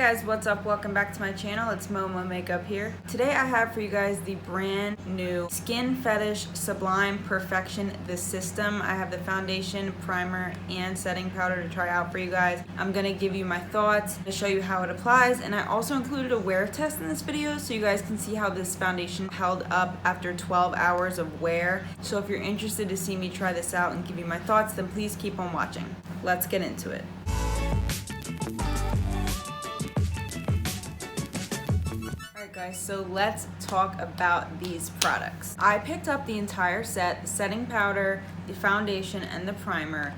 guys, what's up? Welcome back to my channel. It's Momomakeup here. Today I have for you guys the brand new Skin Fetish Sublime Perfection The System. I have the foundation, primer, and setting powder to try out for you guys. I'm gonna give you my thoughts to show you how it applies, and I also included a wear test in this video so you guys can see how this foundation held up after 12 hours of wear. So if you're interested to see me try this out and give you my thoughts, then please keep on watching. Let's get into it. Guys, so let's talk about these products. I picked up the entire set, the setting powder, the foundation, and the primer.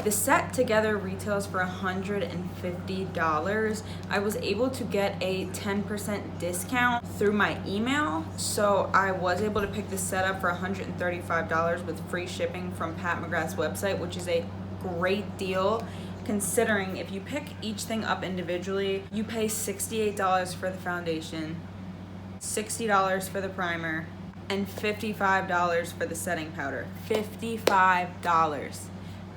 The set together retails for $150. I was able to get a 10% discount through my email, so I was able to pick the set up for $135 with free shipping from Mcgrath's website, which is a great deal. Considering if you pick each thing up individually, you pay $68 for the foundation, $60 for the primer, and $55 for the setting powder. $55.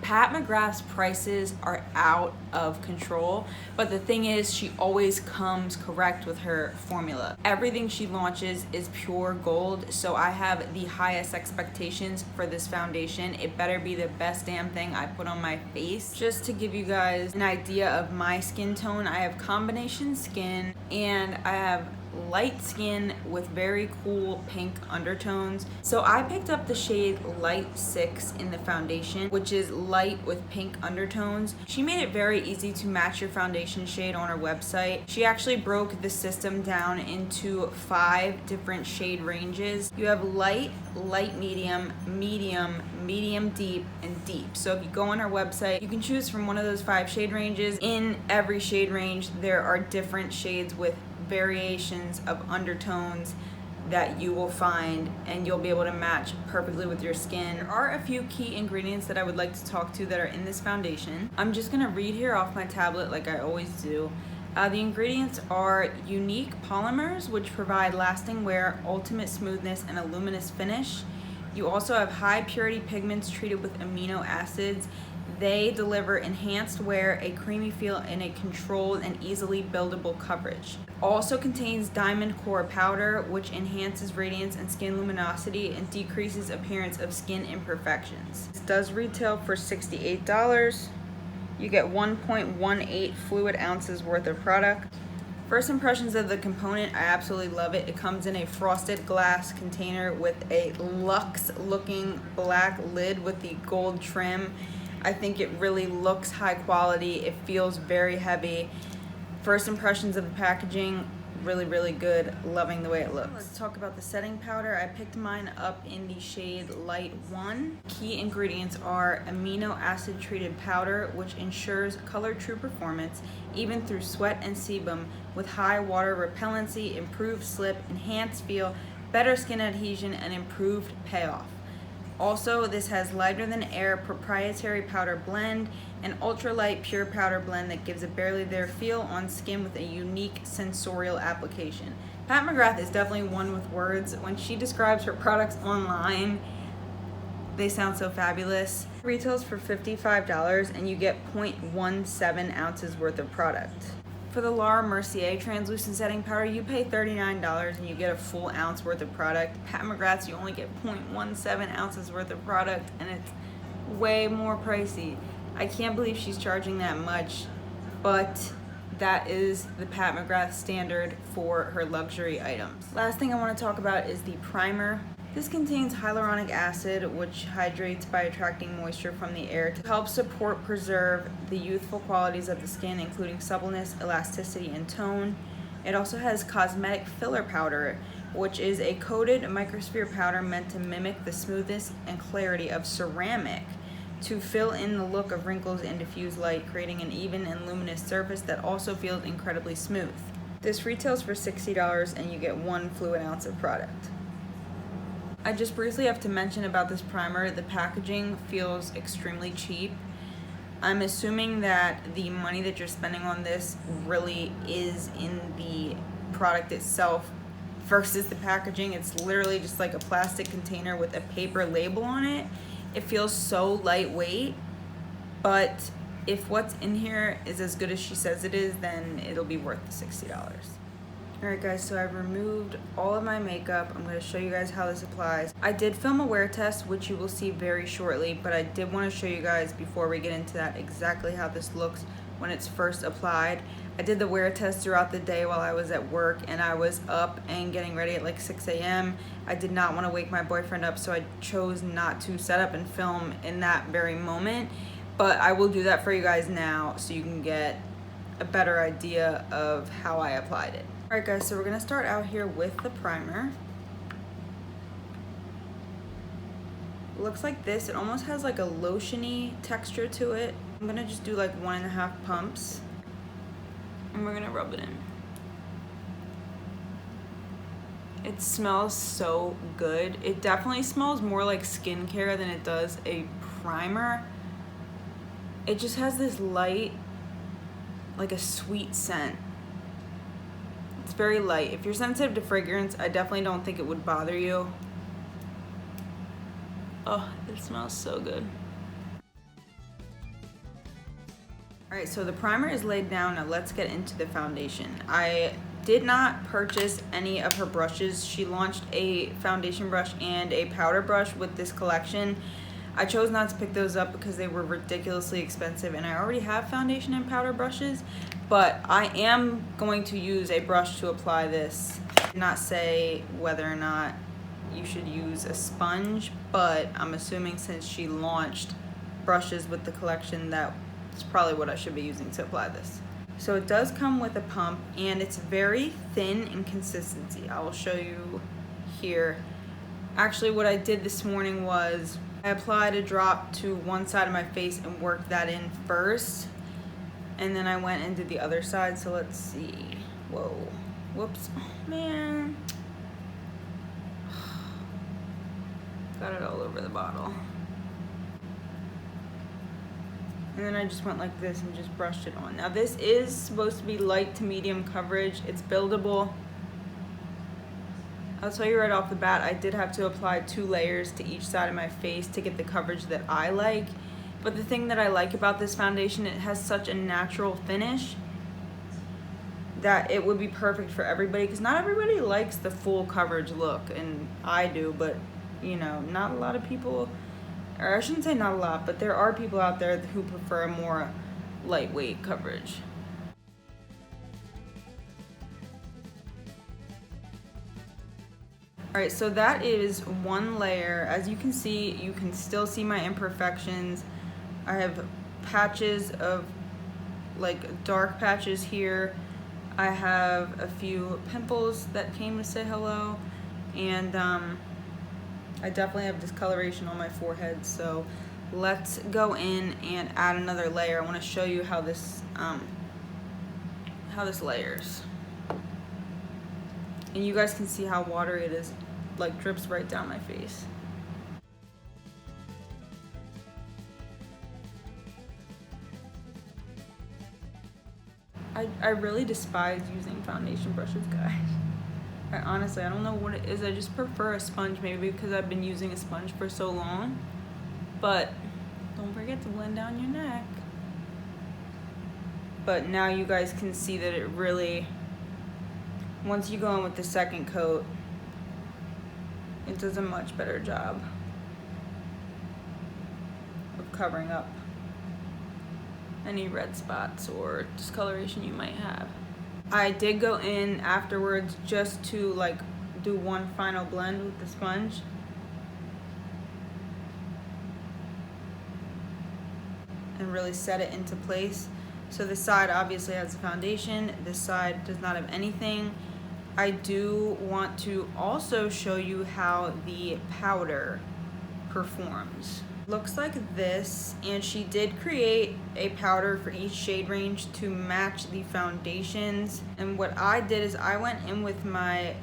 Pat McGrath's prices are out of control, but the thing is, she always comes correct with her formula. Everything she launches is pure gold, so I have the highest expectations for this foundation. It better be the best damn thing I put on my face. Just to give you guys an idea of my skin tone, I have combination skin, and I have light skin with very cool pink undertones. So I picked up the shade Light 6 in the foundation, which is light with pink undertones. She made it very easy to match your foundation shade on her website. She actually broke the system down into 5 different shade ranges. You have light, light medium, medium, medium deep, and deep. So if you go on her website, you can choose from one of those 5 shade ranges. In every shade range, there are different shades with variations of undertones that you will find, and you'll be able to match perfectly with your skin. There are a few key ingredients that I would like to talk to that are in this foundation. I'm just gonna read here off my tablet like I always do. The ingredients are unique polymers, which provide lasting wear, ultimate smoothness, and a luminous finish. You also have high purity pigments treated with amino acids. They deliver enhanced wear, a creamy feel, and a controlled and easily buildable coverage. Also contains diamond core powder, which enhances radiance and skin luminosity and decreases appearance of skin imperfections. This does retail for $68. You get 1.18 fluid ounces worth of product. First impressions of the component, I absolutely love it. It comes in a frosted glass container with a luxe looking black lid with the gold trim. I think it really looks high quality. It feels very heavy. First impressions of the packaging, really good. Loving the way it looks. Let's talk about the setting powder. I picked mine up in the shade Light 1. Key ingredients are amino acid treated powder, which ensures color true performance even through sweat and sebum, with high water repellency, improved slip, enhanced feel, better skin adhesion, and improved payoff. Also, this has lighter than air proprietary powder blend and ultralight pure powder blend that gives a barely there feel on skin with a unique sensorial application. Pat McGrath is definitely one with words. When she describes her products online, they sound so fabulous. It retails for $55 and you get 0.17 ounces worth of product. For the Laura Mercier translucent setting powder, you pay $39 and you get a full ounce worth of product. Pat McGrath's, you only get 0.17 ounces worth of product, and it's way more pricey. I can't believe she's charging that much, but that is the Pat McGrath standard for her luxury items. Last thing I want to talk about is the primer. This contains hyaluronic acid, which hydrates by attracting moisture from the air to help preserve the youthful qualities of the skin, including suppleness, elasticity, and tone. It also has cosmetic filler powder, which is a coated microsphere powder meant to mimic the smoothness and clarity of ceramic to fill in the look of wrinkles and diffuse light, creating an even and luminous surface that also feels incredibly smooth. This retails for $60 and you get 1 fluid ounce of product. I just briefly have to mention about this primer, the packaging feels extremely cheap. I'm assuming that the money that you're spending on this really is in the product itself versus the packaging. It's literally just like a plastic container with a paper label on it. It feels so lightweight, but if what's in here is as good as she says it is, then it'll be worth the $60. Alright guys, so I've removed all of my makeup. I'm going to show you guys how this applies. I did film a wear test, which you will see very shortly, but I did want to show you guys before we get into that exactly how this looks when it's first applied. I did the wear test throughout the day while I was at work, and I was up and getting ready at like 6 a.m. I did not want to wake my boyfriend up, so I chose not to set up and film in that very moment, but I will do that for you guys now so you can get a better idea of how I applied it. Alright guys, so we're going to start out here with the primer. It looks like this. It almost has like a lotiony texture to it. I'm going to just do like 1.5 pumps. And we're going to rub it in. It smells so good. It definitely smells more like skincare than it does a primer. It just has this light, like a sweet scent. It's very light. If you're sensitive to fragrance, I definitely don't think it would bother you. Oh, it smells so good. Alright, so the primer is laid down. Now let's get into the foundation. I did not purchase any of her brushes. She launched a foundation brush and a powder brush with this collection. I chose not to pick those up because they were ridiculously expensive, and I already have foundation and powder brushes, but I am going to use a brush to apply this. I did not say whether or not you should use a sponge, but I'm assuming since she launched brushes with the collection, that's probably what I should be using to apply this. So it does come with a pump, and it's very thin in consistency. I will show you here. Actually, what I did this morning was I applied a drop to one side of my face and worked that in first, and then I went and did the other side. So let's see. Whoa. Whoops. Oh, man. Got it all over the bottle. And then I just went like this and just brushed it on. Now this is supposed to be light to medium coverage. It's buildable. I'll tell you right off the bat, I did have to apply 2 layers to each side of my face to get the coverage that I like. But the thing that I like about this foundation, it has such a natural finish that it would be perfect for everybody, because not everybody likes the full coverage look, and I do, but you know, not a lot of people, or I shouldn't say not a lot, but there are people out there who prefer a more lightweight coverage. Alright, so that is 1 layer. As you can see, you can still see my imperfections. I have patches of, like, dark patches here. I have a few pimples that came to say hello. And I definitely have discoloration on my forehead. So let's go in and add another layer. I want to show you how this layers. And you guys can see how watery it is, like drips right down my face. I really despise using foundation brushes, guys. Honestly, I don't know what it is. I just prefer a sponge, maybe because I've been using a sponge for so long. But don't forget to blend down your neck. But now you guys can see that it really, once you go in with the second coat, it does a much better job of covering up any red spots or discoloration you might have. I did go in afterwards just to like do one final blend with the sponge. And really set it into place. So this side obviously has a foundation, this side does not have anything. I do want to also show you how the powder performs. Looks like this, and she did create a powder for each shade range to match the foundations. And what I did is I went in with my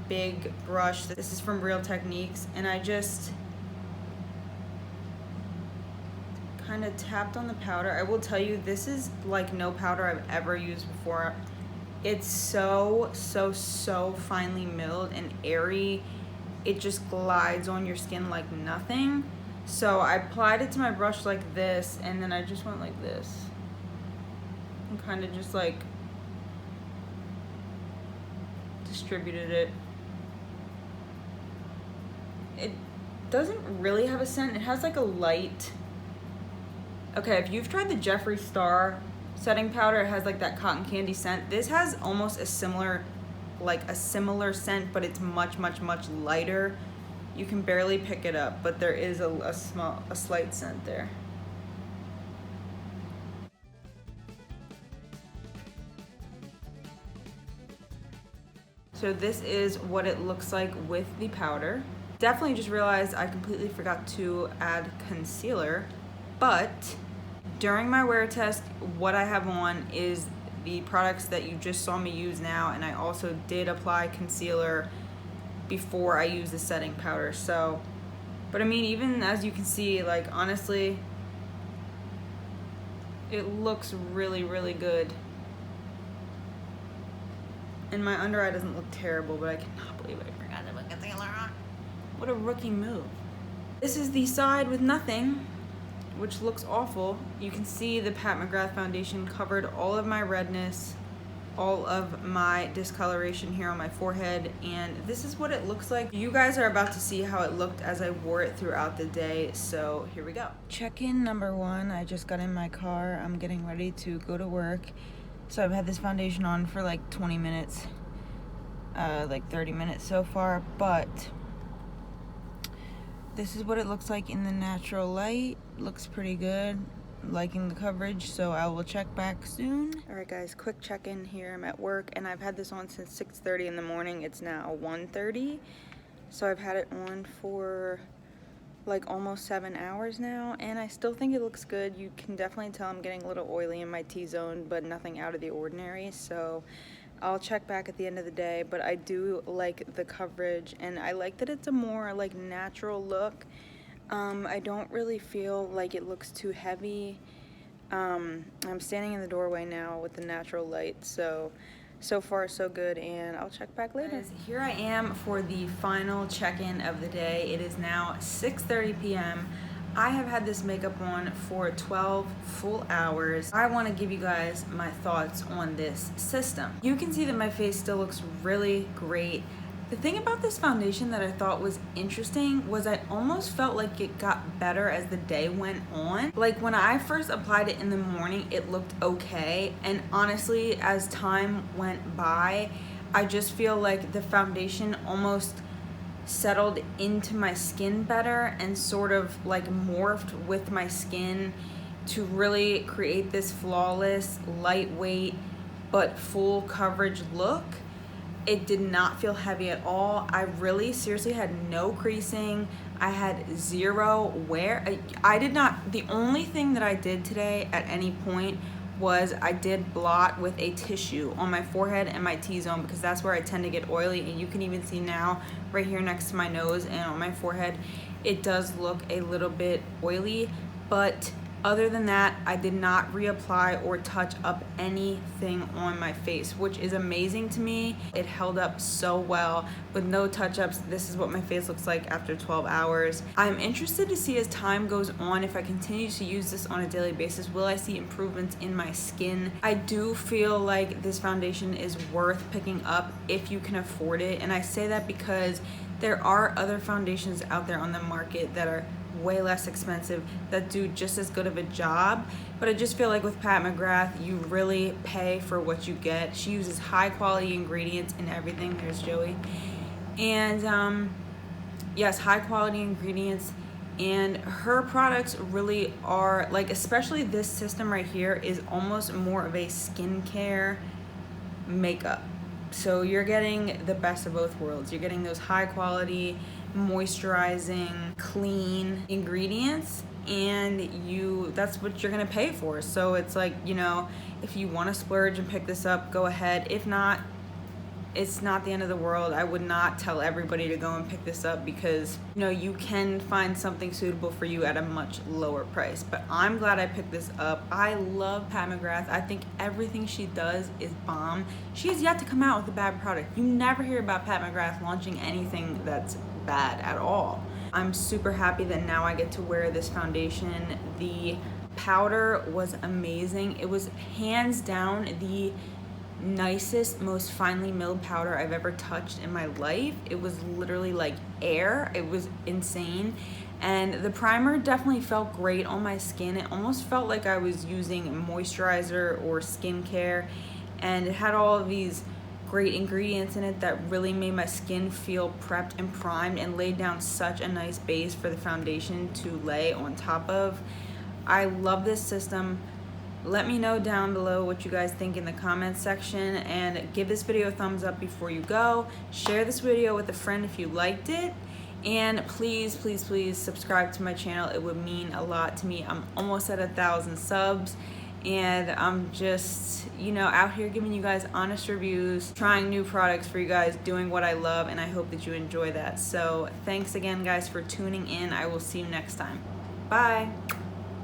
big brush. This is from Real Techniques, and I just kind of tapped on the powder. I will tell you, this is like no powder I've ever used before. It's so finely milled and airy. It just glides on your skin like nothing. So I applied it to my brush like this, and then I just went like this. and kind of just like distributed it. It doesn't really have a scent. It has like a light. Okay, if you've tried the Jeffree Star setting powder, it has like that cotton candy scent. This has almost a similar scent, but it's much lighter. You can barely pick it up, but there is a slight scent there. So this is what it looks like with the powder. Definitely just realized I completely forgot to add concealer, but during my wear test, what I have on is the products that you just saw me use now, and I also did apply concealer before I used the setting powder. So, but I mean, even as you can see, like honestly, it looks really good. And my under eye doesn't look terrible, but I cannot believe I forgot to put concealer on. What a rookie move. This is the side with nothing, which looks awful. You can see the Pat McGrath foundation covered all of my redness, all of my discoloration here on my forehead, and this is what it looks like. You guys are about to see how it looked as I wore it throughout the day, so here we go. Check-in number 1, I just got in my car. I'm getting ready to go to work. So I've had this foundation on for like 20 minutes, like 30 minutes so far, but this is what it looks like in the natural light. Looks pretty good. Liking the coverage, so I will check back soon. Alright guys, quick check-in here. I'm at work and I've had this on since 6:30 in the morning. It's now 1:30, so I've had it on for like almost 7 hours now, and I still think it looks good. You can definitely tell I'm getting a little oily in my T-zone, but nothing out of the ordinary, so I'll check back at the end of the day. But I do like the coverage, and I like that it's a more like natural look. I don't really feel like it looks too heavy. I'm standing in the doorway now with the natural light, so far so good, and I'll check back later. Here I am for the final check-in of the day. It is now 6:30 p.m. I have had this makeup on for 12 full hours. I want to give you guys my thoughts on this system. You can see that my face still looks really great. The thing about this foundation that I thought was interesting was I almost felt like it got better as the day went on. Like when I first applied it in the morning, it looked okay. And honestly, as time went by, I just feel like the foundation almost settled into my skin better and sort of like morphed with my skin to really create this flawless, lightweight, but full coverage look. It did not feel heavy at all. I really seriously had no creasing. I had zero wear. I did not, the only thing that I did today at any point was I did blot with a tissue on my forehead and my T-zone, because that's where I tend to get oily, and you can even see now right here next to my nose and on my forehead, it does look a little bit oily, but other than that, I did not reapply or touch up anything on my face, which is amazing to me. It held up so well with no touch-ups. This is what my face looks like after 12 hours. I'm interested to see as time goes on, if I continue to use this on a daily basis, will I see improvements in my skin? I do feel like this foundation is worth picking up if you can afford it, and I say that because there are other foundations out there on the market that are way less expensive that do just as good of a job, but I just feel like with Pat McGrath, you really pay for what you get. She uses high quality ingredients in everything. There's Joey. And yes, high quality ingredients, and her products really are like, especially this system right here is almost more of a skincare makeup. So you're getting the best of both worlds. You're getting those high quality, moisturizing, clean ingredients, and that's what you're gonna pay for. So it's like, you know, if you want to splurge and pick this up, go ahead. If not, it's not the end of the world. I would not tell everybody to go and pick this up, because you know, you can find something suitable for you at a much lower price. But I'm glad I picked this up. I love Pat McGrath. I think everything she does is bomb. She has yet to come out with a bad product. You never hear about Pat McGrath launching anything that's bad at all. I'm super happy that now I get to wear this foundation. The powder was amazing. It was hands down the nicest, most finely milled powder I've ever touched in my life. It was literally like air. It was insane. And the primer definitely felt great on my skin. It almost felt like I was using moisturizer or skincare, and it had all of these great ingredients in it that really made my skin feel prepped and primed and laid down such a nice base for the foundation to lay on top of. I love this system. Let me know down below what you guys think in the comments section, and give this video a thumbs up before you go. Share this video with a friend if you liked it, and please, please, please subscribe to my channel. It would mean a lot to me. I'm almost at 1,000 subs, and I'm just, you know, out here giving you guys honest reviews, trying new products for you guys, doing what I love, and I hope that you enjoy that. So thanks again, guys, for tuning in. I will see you next time. Bye.